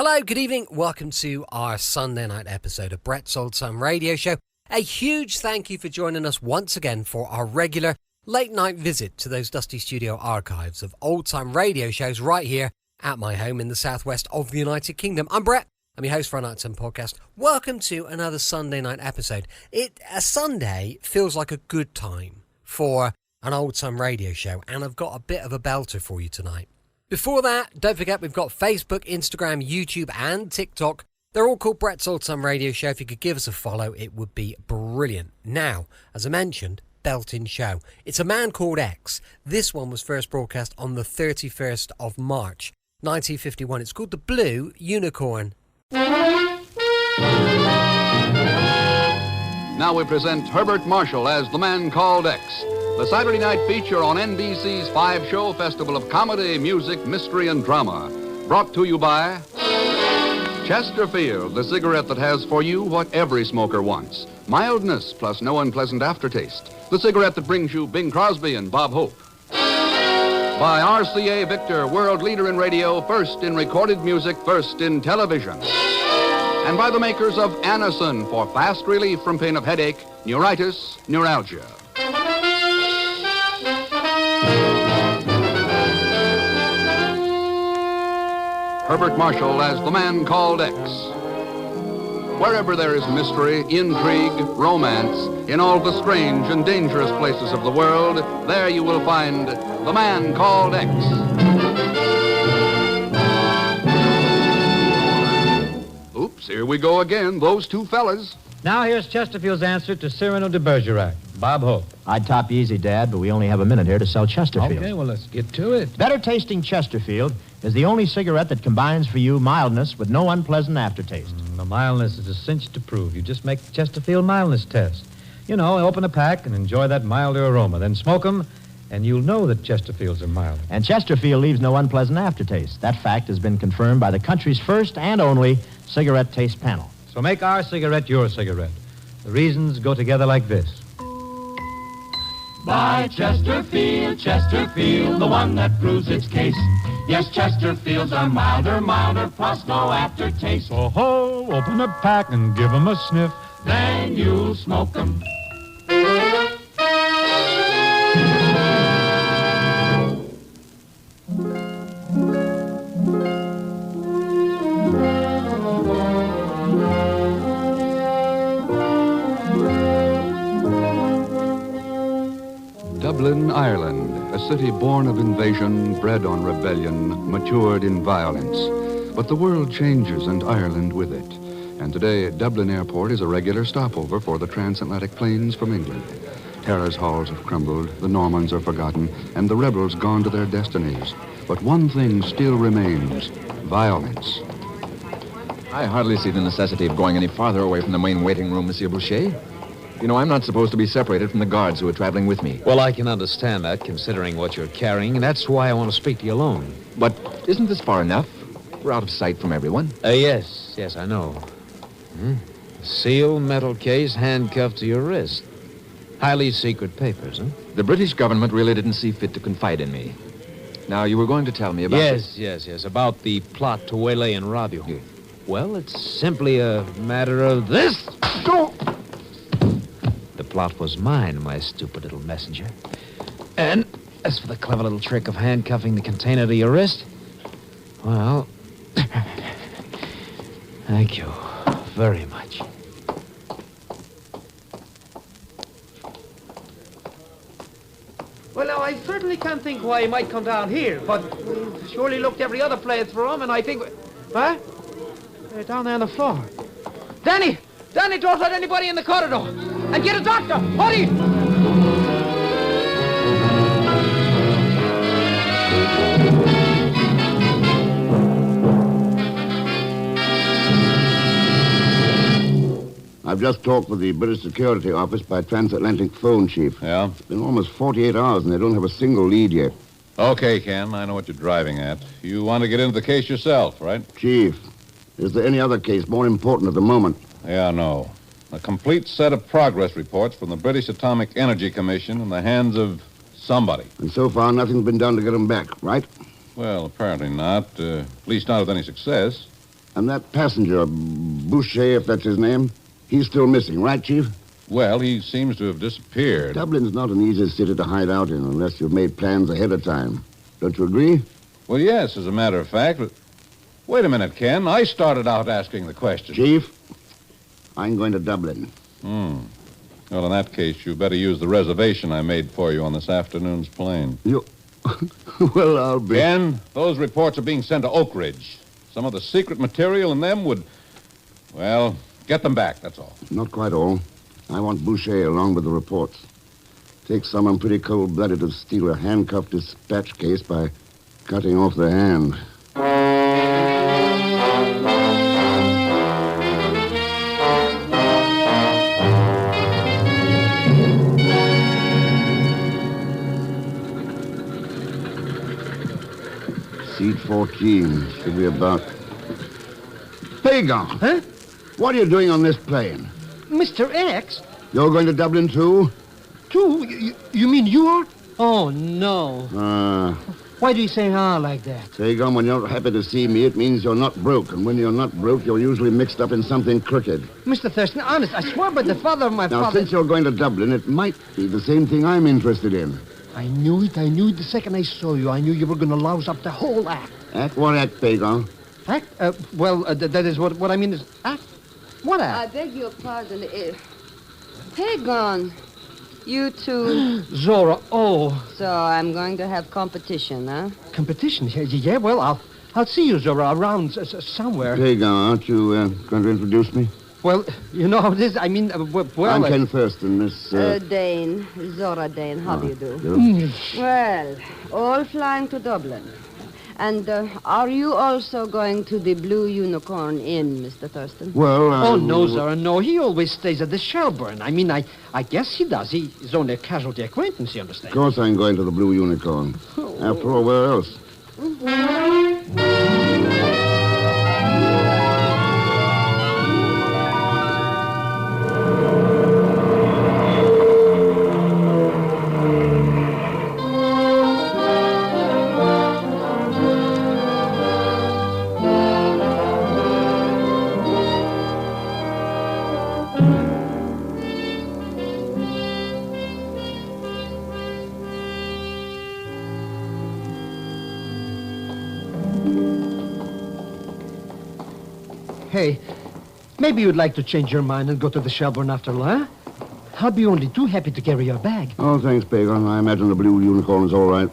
Hello, good evening. Welcome to our Sunday night episode of Brett's Old Time Radio Show. A huge thank you for joining us once again for our regular late night visit to those dusty studio archives of old time radio shows right here at my home in the southwest of the United Kingdom. I'm Brett. I'm your host for our Nighttime Podcast. Welcome to another Sunday night episode. A Sunday feels like a good time for an old time radio show, and I've got a bit of a belter for you tonight. Before that, don't forget we've got Facebook, Instagram, YouTube and TikTok. They're all called Brett's Old Time Radio Show. If you could give us a follow, it would be brilliant. Now, as I mentioned, belting show. It's A Man Called X. This one was first broadcast on the 31st of March, 1951. It's called The Blue Unicorn. Now we present Herbert Marshall as The Man Called X, the Saturday night feature on NBC's 5-show festival of comedy, music, mystery, and drama. Brought to you by Chesterfield, the cigarette that has for you what every smoker wants. Mildness plus no unpleasant aftertaste. The cigarette that brings you Bing Crosby and Bob Hope. By RCA Victor, world leader in radio, first in recorded music, first in television. And by the makers of Anacin for fast relief from pain of headache, neuritis, neuralgia. Herbert Marshall as The Man Called X. Wherever there is mystery, intrigue, romance, in all the strange and dangerous places of the world, there you will find The Man Called X. Oops, here we go again, those two fellas. Now here's Chesterfield's answer to Cyrano de Bergerac. Bob Hope. I'd top easy, Dad, but we only have a minute here to sell Chesterfield. Okay, well, let's get to it. Better tasting Chesterfield is the only cigarette that combines for you mildness with no unpleasant aftertaste. The mildness is a cinch to prove. You just make the Chesterfield mildness test. You know, open a pack and enjoy that milder aroma. Then smoke them, and you'll know that Chesterfields are mild. And Chesterfield leaves no unpleasant aftertaste. That fact has been confirmed by the country's first and only cigarette taste panel. So make our cigarette your cigarette. The reasons go together like this. Buy Chesterfield, Chesterfield, the one that proves its case. Yes, Chesterfields are milder, plus no aftertaste. Oh-ho, open a pack and give 'em a sniff. Then you'll smoke 'em. Dublin, Ireland, a city born of invasion, bred on rebellion, matured in violence. But the world changes and Ireland with it. And today, Dublin Airport is a regular stopover for the transatlantic planes from England. Terrace halls have crumbled, the Normans are forgotten, and the rebels gone to their destinies. But one thing still remains: violence. I hardly see the necessity of going any farther away from the main waiting room, Monsieur Boucher. You know, I'm not supposed to be separated from the guards who are traveling with me. Well, I can understand that, considering what you're carrying, and that's why I want to speak to you alone. But isn't this far enough? We're out of sight from everyone. Yes, I know. Sealed metal case handcuffed to your wrist. Highly secret papers, huh? The British government really didn't see fit to confide in me. Now, you were going to tell me about... Yes, about the plot to waylay and rob you. Yes. Well, it's simply a matter of this. Go! The plot was mine, my stupid little messenger. And as for the clever little trick of handcuffing the container to your wrist, well, thank you very much. Well, now, I certainly can't think why he might come down here, but we've surely looked every other place for him, and I think... Huh? They're down there on the floor. Danny, don't let anybody in the corridor. And get a doctor. Hurry! I've just talked with the British Security Office by transatlantic phone, Chief. Yeah? It's been almost 48 hours, and they don't have a single lead yet. Okay, Ken, I know what you're driving at. You want to get into the case yourself, right? Chief, is there any other case more important at the moment? Yeah, no. A complete set of progress reports from the British Atomic Energy Commission in the hands of somebody. And so far, nothing's been done to get them back, right? Well, apparently not. At least not with any success. And that passenger, Boucher, if that's his name, he's still missing, right, Chief? Well, he seems to have disappeared. Dublin's not an easy city to hide out in unless you've made plans ahead of time. Don't you agree? Well, yes, as a matter of fact. But wait a minute, Ken. I started out asking the question. Chief, I'm going to Dublin. Well, in that case, you better use the reservation I made for you on this afternoon's plane. You... Well, I'll be... Ken, those reports are being sent to Oak Ridge. Some of the secret material in them would... Well, get them back, that's all. Not quite all. I want Boucher along with the reports. Takes someone pretty cold-blooded to steal a handcuffed dispatch case by cutting off the hand. Seat 14 should be about... Pagan! Huh? What are you doing on this plane? Mr. X? You're going to Dublin, too? Too? You mean you are? Oh, no. Why do you say like that? Pagan, when you're happy to see me, it means you're not broke. And when you're not broke, you're usually mixed up in something crooked. Mr. Thurston, honest, I swear by the father of my Now, father... since you're going to Dublin, it might be the same thing I'm interested in. I knew it. The second I saw you. I knew you were going to louse up the whole act. Act? What act, Pagan? Act? That is what I mean is act. What act? I beg your pardon. Pagan, you two. Zora, oh. So I'm going to have competition, huh? Competition? Yeah, well, I'll see you, Zora, around somewhere. Pagan, aren't you going to introduce me? Well, you know how it is. I mean, I'm Ken Thurston, Miss... Dane. Zora Dane. How do you do? Well, all flying to Dublin. And are you also going to the Blue Unicorn Inn, Mr. Thurston? Well, Oh, no, Zora, no. He always stays at the Shelburne. I mean, I guess he does. He's only a casualty acquaintance, you understand? Of course I'm going to the Blue Unicorn. After all, where else? Hey, maybe you'd like to change your mind and go to the Shelburne after all, huh? I'll be only too happy to carry your bag. Oh, thanks, Pagan. I imagine the Blue Unicorn is all right.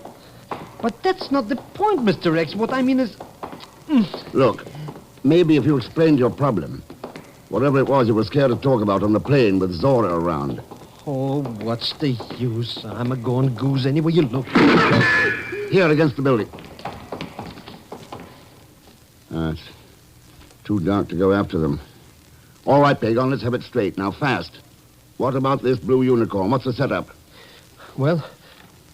But that's not the point, Mr. X. What I mean is... Look, maybe if you explained your problem, whatever it was you were scared to talk about on the plane with Zora around. Oh, what's the use? I'm a going goose anywhere you look. Here, against the building. It's too dark to go after them. All right, Pagan, let's have it straight. Now, fast. What about this Blue Unicorn? What's the setup? Well,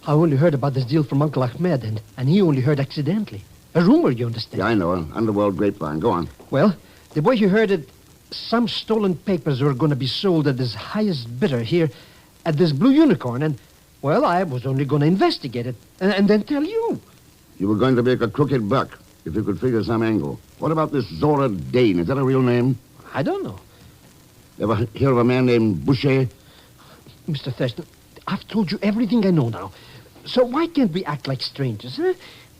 I only heard about this deal from Uncle Ahmed, and he only heard accidentally. A rumor, you understand? Yeah, I know. An underworld grapevine. Go on. Well, the way he heard it, some stolen papers were going to be sold at his highest bidder here at this Blue Unicorn, and, well, I was only going to investigate it and then tell you. You were going to make a crooked buck if you could figure some angle. What about this Zora Dane? Is that a real name? I don't know. Ever hear of a man named Boucher? Mr. Thurston, I've told you everything I know now. So why can't we act like strangers, huh?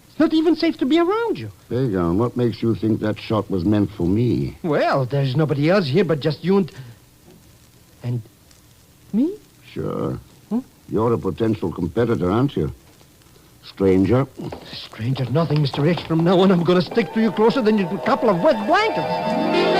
It's not even safe to be around you. Pagan, what makes you think that shot was meant for me? Well, there's nobody else here but just you and me? Sure. You're a potential competitor, aren't you? Stranger. Stranger nothing, Mr. X. From now on, I'm going to stick to you closer than a couple of wet blankets.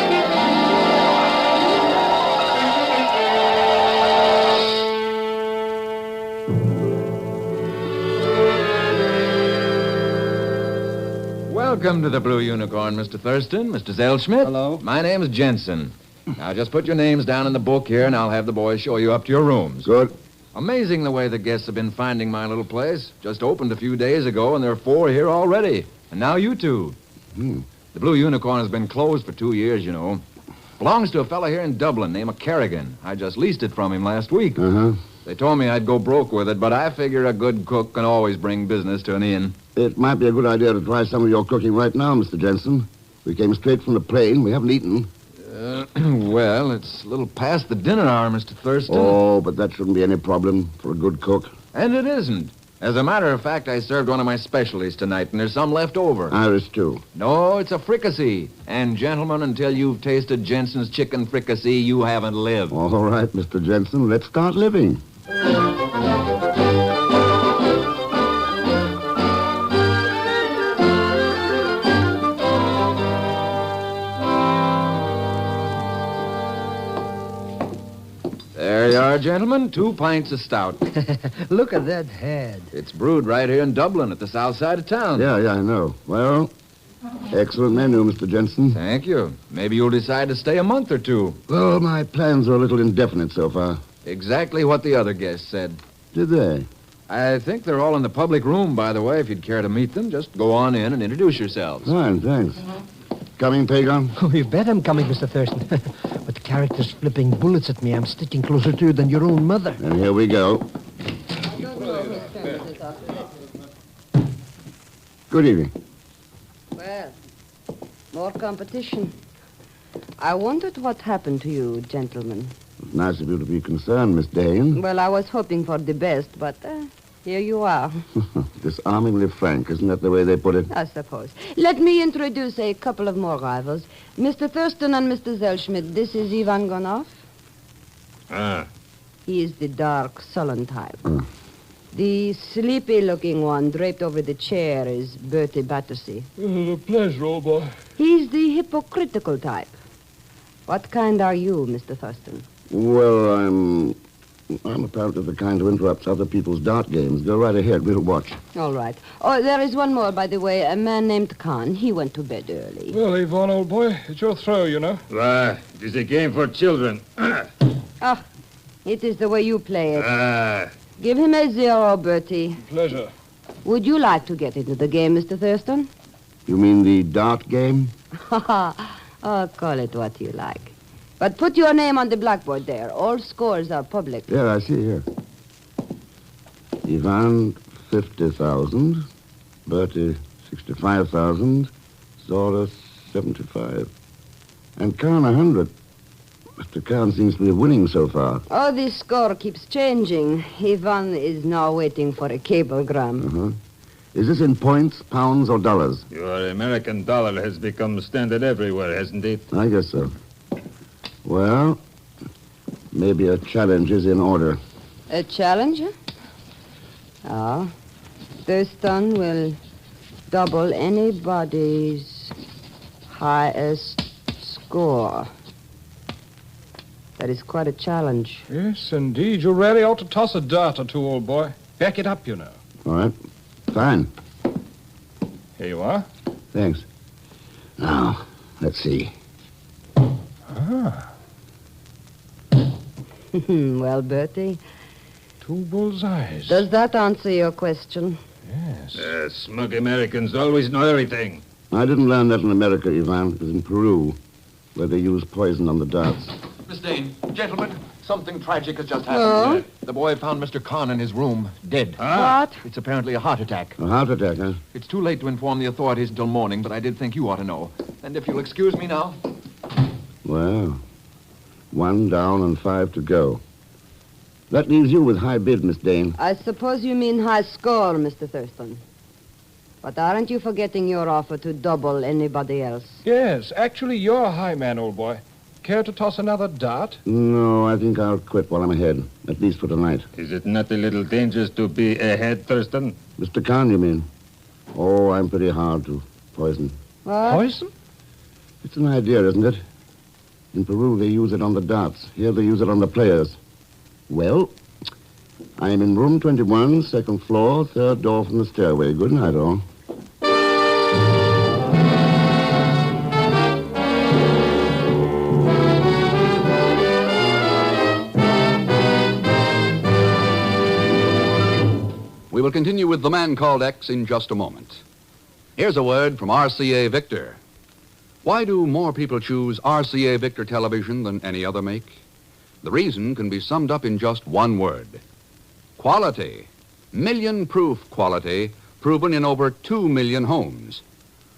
Welcome to the Blue Unicorn, Mr. Thurston, Mr. Zellschmidt. Hello. My name is Jensen. Now, just put your names down in the book here, and I'll have the boys show you up to your rooms. Good. Amazing the way the guests have been finding my little place. Just opened a few days ago, and there are 4 here already. And now you 2. The Blue Unicorn has been closed for 2 years, you know. Belongs to a fella here in Dublin named Kerrigan. I just leased it from him last week. They told me I'd go broke with it, but I figure a good cook can always bring business to an inn. It might be a good idea to try some of your cooking right now, Mr. Jensen. We came straight from the plane. We haven't eaten. Well, it's a little past the dinner hour, Mr. Thurston. Oh, but that shouldn't be any problem for a good cook. And it isn't. As a matter of fact, I served one of my specialties tonight, and there's some left over. Irish stew. No, it's a fricassee. And, gentlemen, until you've tasted Jensen's chicken fricassee, you haven't lived. All right, Mr. Jensen, let's start living. There you are, gentlemen. 2 pints of stout. Look at that head. It's brewed right here in Dublin at the south side of town. Yeah, I know. Well, excellent menu, Mr. Jensen. Thank you. Maybe you'll decide to stay a month or two. Well, my plans are a little indefinite so far. Exactly what the other guests said. Did they? I think they're all in the public room, by the way. If you'd care to meet them, just go on in and introduce yourselves. Fine, thanks. Coming, Pagan? Oh, you bet I'm coming, Mr. Thurston. But the character's flipping bullets at me. I'm sticking closer to you than your own mother. And here we go. Good evening. Well, more competition. I wondered what happened to you, gentlemen. It's nice of you to be concerned, Miss Dane. Well, I was hoping for the best, but here you are. Disarmingly frank, isn't that the way they put it? I suppose. Let me introduce a couple of more rivals. Mr. Thurston and Mr. Zellschmidt, this is Ivan Gonov. Ah. He is the dark, sullen type. The sleepy-looking one draped over the chair is Bertie Battersea. A pleasure, old boy. He's the hypocritical type. What kind are you, Mr. Thurston? Well, I'm apparently the kind who interrupts other people's dart games. Go right ahead. We'll watch. All right. Oh, there is one more, by the way. A man named Khan. He went to bed early. Well, Yvonne, old boy, it's your throw, you know. Why, it is a game for children. Ah, it is the way you play it. Give him a 0, Bertie. Pleasure. Would you like to get into the game, Mr. Thurston? You mean the dart game? Oh, call it what you like. But put your name on the blackboard there. All scores are public. Yeah, I see here. Ivan, 50,000. Bertie, 65,000. Zora, 75. And Khan, 100. Mr. Khan seems to be winning so far. Oh, the score keeps changing. Ivan is now waiting for a cablegram. Is this in points, pounds, or dollars? Your American dollar has become standard everywhere, hasn't it? I guess so. Well, maybe a challenge is in order. A challenge? Oh. Thurston will double anybody's highest score. That is quite a challenge. Yes, indeed. You really ought to toss a dart or two, old boy. Back it up, you know. All right. Fine. Here you are. Thanks. Now, let's see. Well, Bertie. 2 bullseyes. Does that answer your question? Yes. Smug Americans always know everything. I didn't learn that in America, Ivan. It was in Peru, where they use poison on the darts. Miss Dane, gentlemen, something tragic has just happened. Oh? The boy found Mr. Khan in his room, dead. What? It's apparently a heart attack. A heart attack, huh? It's too late to inform the authorities until morning, but I did think you ought to know. And if you'll excuse me now. Well, 1 down and 5 to go. That leaves you with high bid, Miss Dane. I suppose you mean high score, Mr. Thurston. But aren't you forgetting your offer to double anybody else? Yes, actually, you're a high man, old boy. Care to toss another dart? No, I think I'll quit while I'm ahead, at least for tonight. Is it not a little dangerous to be ahead, Thurston? Mr. Khan, you mean? Oh, I'm pretty hard to poison. What? Poison? It's an idea, isn't it? In Peru, they use it on the darts. Here, they use it on the players. Well, I'm in room 21, 2nd floor, 3rd door from the stairway. Good night, all. We will continue with The Man Called X in just a moment. Here's a word from RCA Victor. Why do more people choose RCA Victor television than any other make? The reason can be summed up in just one word. Quality. Million-proof quality, proven in over 2 million homes.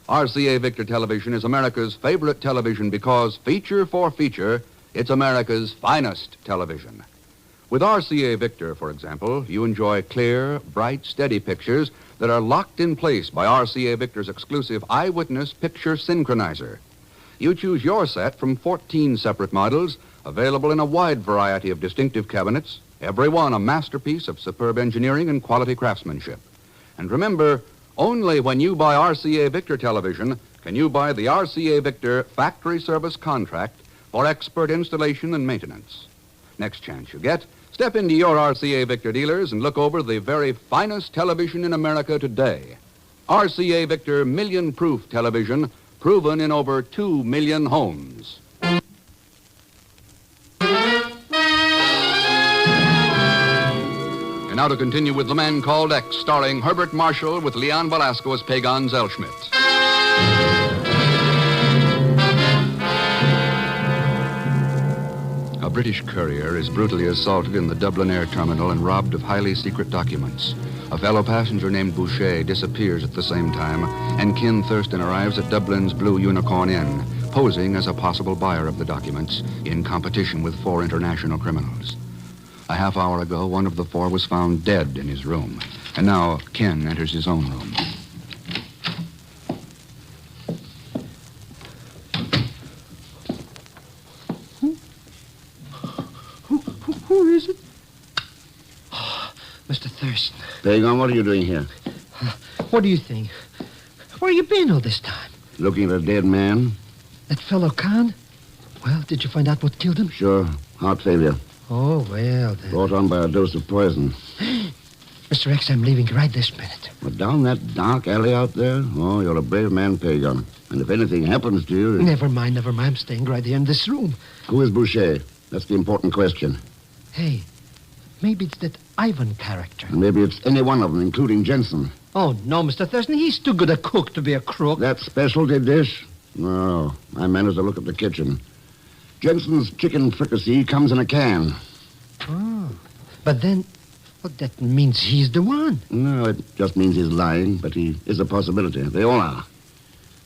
RCA Victor Television is America's favorite television because, feature for feature, it's America's finest television. With RCA Victor, for example, you enjoy clear, bright, steady pictures that are locked in place by RCA Victor's exclusive Eyewitness Picture Synchronizer. You choose your set from 14 separate models, available in a wide variety of distinctive cabinets, every one a masterpiece of superb engineering and quality craftsmanship. And remember, only when you buy RCA Victor Television can you buy the RCA Victor factory service contract for expert installation and maintenance. Next chance you get, step into your RCA Victor dealers and look over the very finest television in America today. RCA Victor Million-Proof Television, proven in over 2 million homes. And now to continue with The Man Called X, starring Herbert Marshall with Leon Velasco as Pagan Zellschmidt. A British courier is brutally assaulted in the Dublin air terminal and robbed of highly secret documents. A fellow passenger named Boucher disappears at the same time, and Ken Thurston arrives at Dublin's Blue Unicorn Inn, posing as a possible buyer of the documents in competition with 4 international criminals. A half hour ago, one of the 4 was found dead in his room, and now Ken enters his own room. Who is it? Oh, Mr. Thurston. Pagan, what are you doing here? What do you think? Where you been all this time? Looking at a dead man? That fellow Khan? Well, did you find out what killed him? Sure. Heart failure. Oh, well, then. Brought on by a dose of poison. Mr. X, I'm leaving right this minute. But down that dark alley out there? Oh, you're a brave man, Pagan. And if anything happens to you... Never mind. I'm staying right here in this room. Who is Boucher? That's the important question. Hey, maybe it's that Ivan character. And maybe it's any one of them, including Jensen. Oh, no, Mr. Thurston. He's too good a cook to be a crook. That specialty dish? No. I managed to look at the kitchen. Jensen's chicken fricassee comes in a can. Oh, but then, well, that means he's the one. No, it just means he's lying, but he is a possibility. They all are.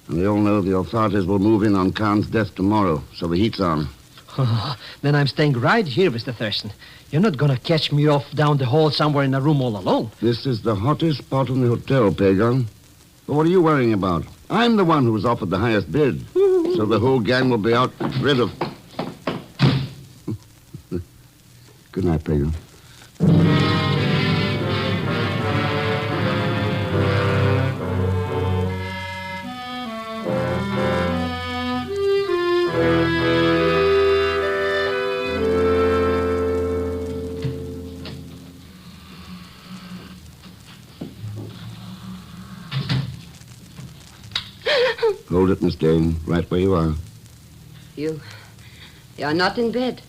And they all know the authorities will move in on Khan's death tomorrow, so the heat's on. Oh, then I'm staying right here, Mr. Thurston. You're not going to catch me off down the hall somewhere in a room all alone. This is the hottest spot in the hotel, Pagan. But what are you worrying about? I'm the one who was offered the highest bid. So the whole gang will be out rid of... Good night, Pagan. Hold it, Miss Dane, right where you are. You're not in bed.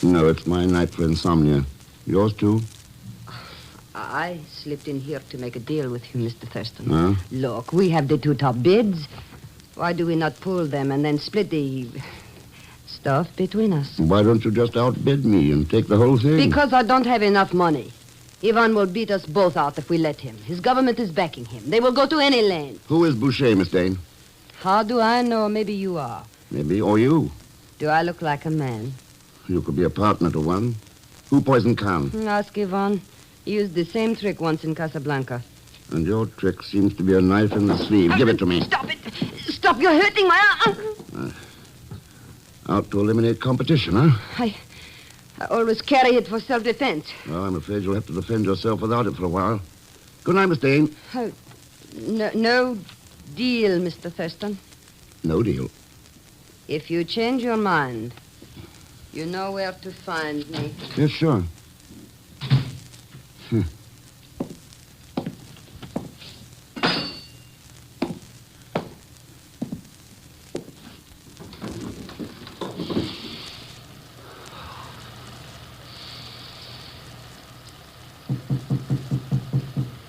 No, it's my night for insomnia. Yours, too? I slipped in here to make a deal with you, Mr. Thurston. Huh? Look, we have the 2 top bids. Why do we not pool them and then split the stuff between us? Why don't you just outbid me and take the whole thing? Because I don't have enough money. Ivan will beat us both out if we let him. His government is backing him. They will go to any length. Who is Boucher, Miss Dane? How do I know? Maybe you are. Maybe, or you. Do I look like a man? You could be a partner to one. Who poisoned Khan? Ask Ivan. He used the same trick once in Casablanca. And your trick seems to be a knife in the sleeve. Give it to me. Stop it! Stop! You're hurting my arm! Out to eliminate competition, huh? I always carry it for self-defense. Well, I'm afraid you'll have to defend yourself without it for a while. Good night, Miss Dane. No deal, Mr. Thurston. No deal. If you change your mind, you know where to find me. Yes, sure.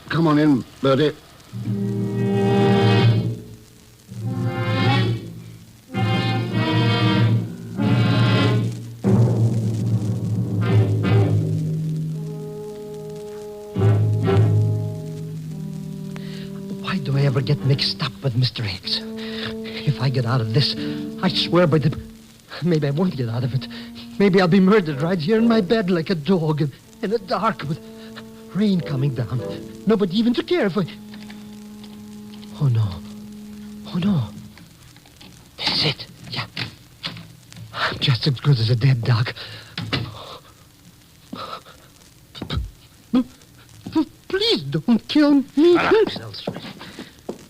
Come on in, Bertie. Why do I ever get mixed up with Mr. X? If I get out of this, I swear by the... Maybe I won't get out of it. Maybe I'll be murdered right here in my bed like a dog in the dark with rain coming down. Nobody even to care if I... Oh, no. Oh, no. This is it. Yeah. I'm just as good as a dead dog. Please don't kill me. Relax, Elstrand.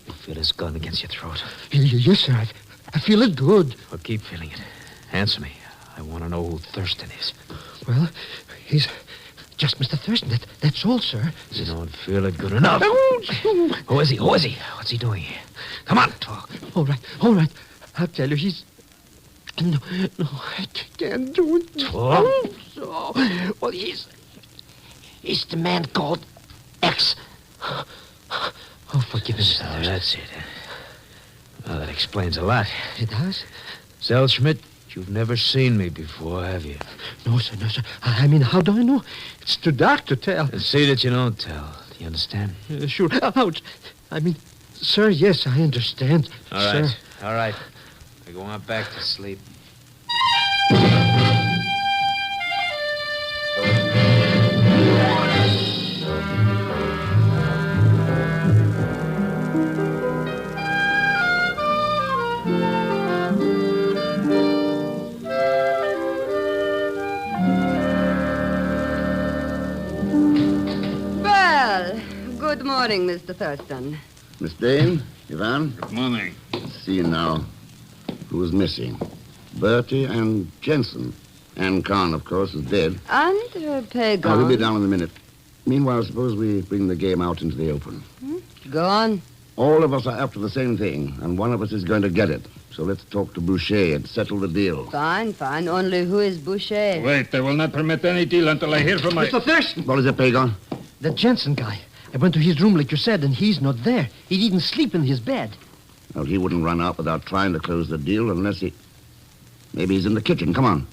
You feel his gun against your throat. Yes, sir. I feel it good. Well, keep feeling it. Answer me. I want to know who Thurston is. Well, he's just Mr. Thurston. That's all, sir. You don't feel it good enough. Who is he? Who is he? What's he doing here? Come on, talk. All right. I'll tell you, he's... No, I can't do it. Talk. So, well, he's the man called X. Oh, forgive me, So that's it. Well, that explains a lot. It does? Selschmidt, you've never seen me before, have you? No, sir. I mean, how do I know? It's too dark to tell. And see that you don't tell. Do you understand? Sure. Ouch. I mean, sir, yes, I understand. All right. Sir. All right. I go on back to sleep. Good morning, Mr. Thurston. Miss Dane, Ivan. Good morning. See now who is missing. Bertie and Jensen. Ann Kahn, of course, is dead. And Pagan. We'll be down in a minute. Meanwhile, suppose we bring the game out into the open. Go on. All of us are after the same thing, and one of us is going to get it. So let's talk to Boucher and settle the deal. Fine. Only who is Boucher? Wait, I will not permit any deal until I hear from my... Mr. Thurston! What is it, Pagan? The Jensen guy. I went to his room like you said, and he's not there. He didn't sleep in his bed. Well, he wouldn't run out without trying to close the deal unless he... Maybe he's in the kitchen. Come on.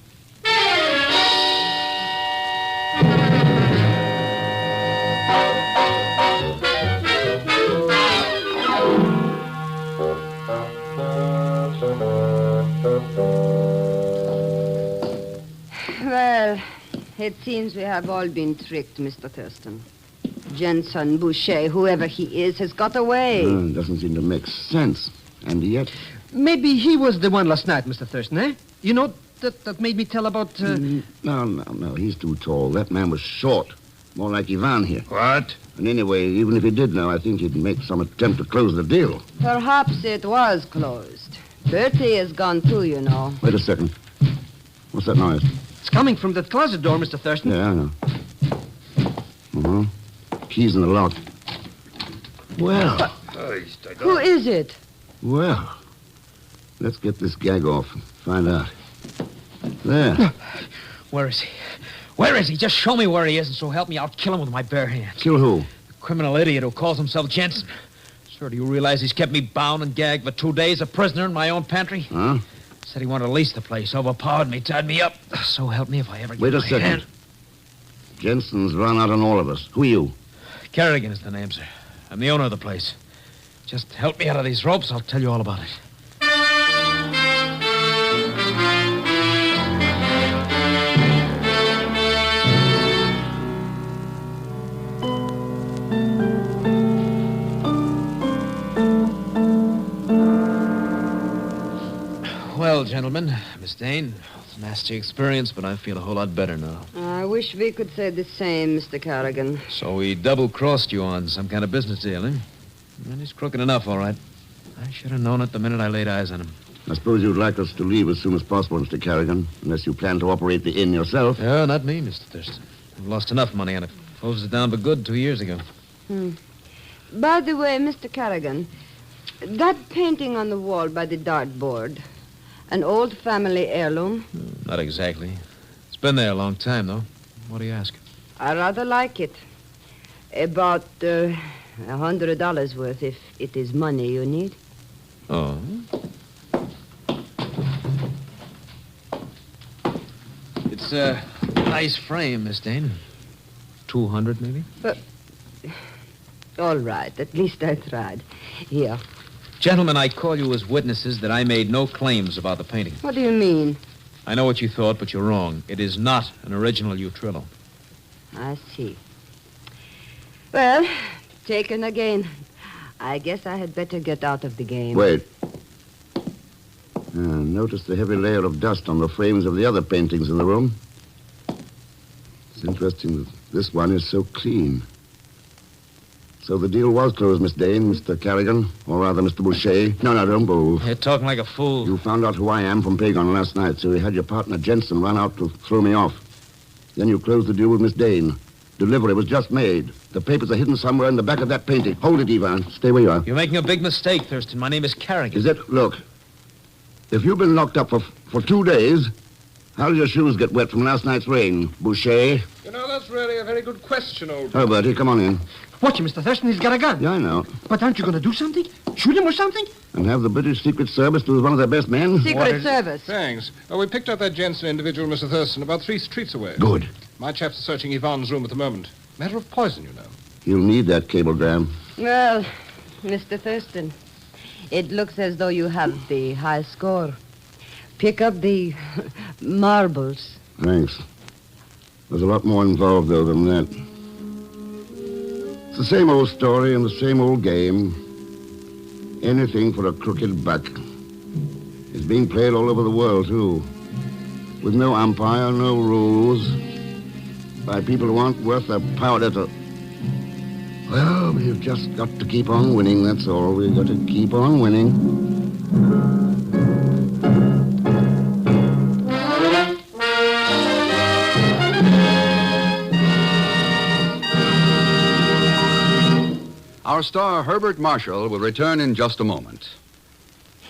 Well, it seems we have all been tricked, Mr. Thurston. Jensen, Boucher, whoever he is, has got away. Doesn't seem to make sense. And yet... Maybe he was the one last night, Mr. Thurston, eh? You know, that made me tell about... No. He's too tall. That man was short. More like Ivan here. What? And anyway, even if he did know, I think he'd make some attempt to close the deal. Perhaps it was closed. Bertie is gone too, you know. Wait a second. What's that noise? It's coming from the closet door, Mr. Thurston. Yeah, I know. Uh-huh. Keys in the lock. Well. Who is it? Well. Let's get this gag off and find out. There. Where is he? Where is he? Just show me where he is, and so help me, I'll kill him with my bare hands. Kill who? The criminal idiot who calls himself Jensen. Sir, do you realize he's kept me bound and gagged for 2 days, a prisoner in my own pantry? Huh? Said he wanted to lease the place, overpowered me, tied me up. So help me if I ever get Wait a my second. hand. Jensen's run out on all of us. Who are you? Kerrigan is the name, sir. I'm the owner of the place. Just help me out of these ropes, I'll tell you all about it. Well, gentlemen, Miss Dane, it's a nasty experience, but I feel a whole lot better now. I wish we could say the same, Mr. Kerrigan. So he double-crossed you on some kind of business deal, eh? Well, he's crooked enough, all right. I should have known it the minute I laid eyes on him. I suppose you'd like us to leave as soon as possible, Mr. Kerrigan, unless you plan to operate the inn yourself. Yeah, not me, Mr. Thurston. I've lost enough money on it. Closed it down for good 2 years ago. By the way, Mr. Kerrigan, that painting on the wall by the dartboard, an old family heirloom? Not exactly. It's been there a long time, though. What do you ask? I rather like it. About $100 worth, if it is money you need. Oh? It's a nice frame, Miss Dane. 200, maybe? All right, at least I tried. Here. Gentlemen, I call you as witnesses that I made no claims about the painting. What do you mean? I know what you thought, but you're wrong. It is not an original Utrillo. I see. Well, taken again. I guess I had better get out of the game. Wait. Notice the heavy layer of dust on the frames of the other paintings in the room. It's interesting that this one is so clean. So the deal was closed, Miss Dane, Mr. Carrigan, or rather, Mr. Boucher. No, don't move. You're talking like a fool. You found out who I am from Pagon last night, so you had your partner Jensen run out to throw me off. Then you closed the deal with Miss Dane. Delivery was just made. The papers are hidden somewhere in the back of that painting. Hold it, Ivan. Stay where you are. You're making a big mistake, Thurston. My name is Carrigan. Is it? Look, if you've been locked up for 2 days, how did your shoes get wet from last night's rain, Boucher? You know, that's really a very good question, old... Oh, Bertie, come on in. Watch him, Mr. Thurston. He's got a gun. Yeah, I know. But aren't you going to do something? Shoot him or something? And have the British Secret Service lose one of their best men? Secret Service. Thanks. We picked up that Jensen individual, Mr. Thurston, about 3 streets away. Good. My chaps are searching Ivan's room at the moment. Matter of poison, you know. You'll need that cablegram. Well, Mr. Thurston, it looks as though you have the high score. Pick up the marbles. Thanks. There's a lot more involved, though, than that. It's the same old story and the same old game. Anything for a crooked buck. It's being played all over the world, too. With no umpire, no rules. By people who aren't worth their powder to... Well, we've just got to keep on winning, that's all. We've got to keep on winning. Our star, Herbert Marshall, will return in just a moment.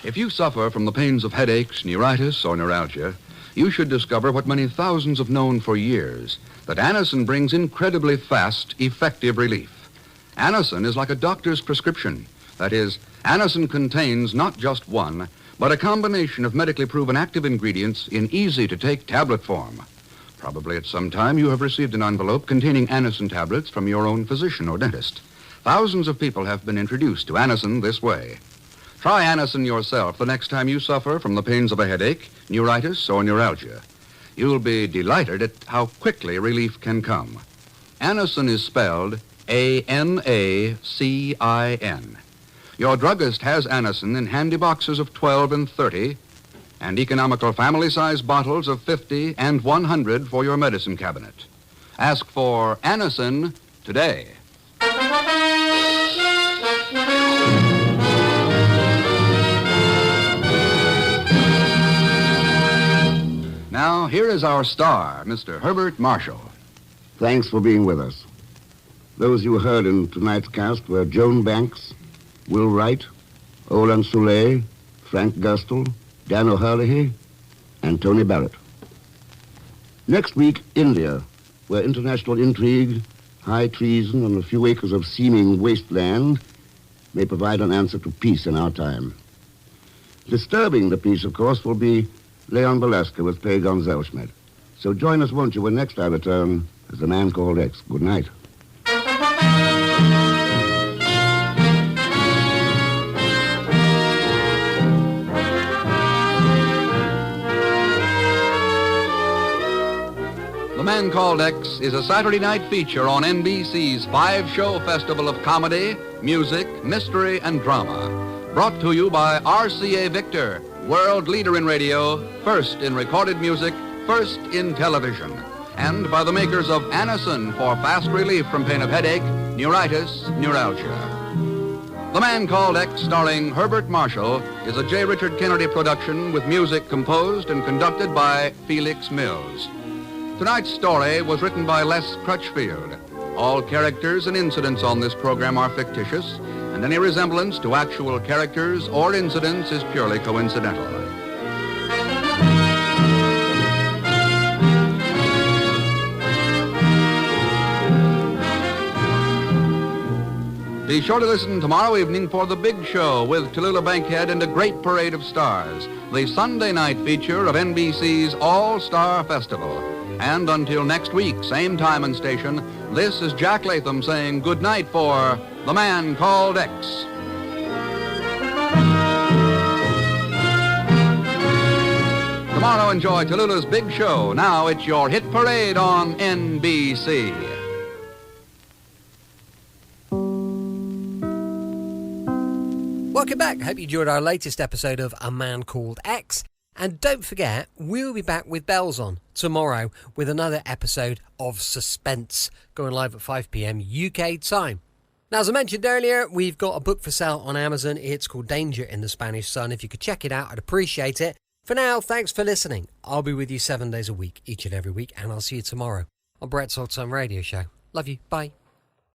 If you suffer from the pains of headaches, neuritis, or neuralgia, you should discover what many thousands have known for years, that Anacin brings incredibly fast, effective relief. Anacin is like a doctor's prescription. That is, Anacin contains not just one, but a combination of medically proven active ingredients in easy-to-take tablet form. Probably at some time you have received an envelope containing Anacin tablets from your own physician or dentist. Thousands of people have been introduced to Anacin this way. Try Anacin yourself the next time you suffer from the pains of a headache, neuritis, or neuralgia. You'll be delighted at how quickly relief can come. Anacin is spelled A-N-A-C-I-N. Your druggist has Anacin in handy boxes of 12 and 30 and economical family-size bottles of 50 and 100 for your medicine cabinet. Ask for Anacin today. Now, here is our star, Mr. Herbert Marshall. Thanks for being with us. Those you heard in tonight's cast were Joan Banks, Will Wright, Olan Soule, Frank Gustle, Dan O'Herlihy, and Tony Barrett. Next week, India, where international intrigue, high treason, and a few acres of seeming wasteland may provide an answer to peace in our time. Disturbing the peace, of course, will be Leon Velasquez with Pagon Zellschmidt. So join us, won't you, when next I return as The Man Called X. Good night. The Man Called X is a Saturday night feature on NBC's 5-show festival of comedy, music, mystery, and drama. Brought to you by RCA Victor, world leader in radio, first in recorded music, first in television. And by the makers of Anacin for fast relief from pain of headache, neuritis, neuralgia. The Man Called X, starring Herbert Marshall, is a J. Richard Kennedy production with music composed and conducted by Felix Mills. Tonight's story was written by Les Crutchfield. All characters and incidents on this program are fictitious, and any resemblance to actual characters or incidents is purely coincidental. Be sure to listen tomorrow evening for The Big Show with Tallulah Bankhead and a great parade of stars, the Sunday night feature of NBC's All-Star Festival. And until next week, same time and station, this is Jack Latham saying good night for The Man Called X. Tomorrow, enjoy Tallulah's Big Show. Now it's your hit parade on NBC. Welcome back. Hope you enjoyed our latest episode of A Man Called X. And don't forget, we'll be back with bells on tomorrow with another episode of Suspense, going live at 5 p.m. UK time. Now, as I mentioned earlier, we've got a book for sale on Amazon. It's called Danger in the Spanish Sun. If you could check it out, I'd appreciate it. For now, thanks for listening. I'll be with you 7 days a week, each and every week, and I'll see you tomorrow on Brett's Old Time Radio Show. Love you. Bye.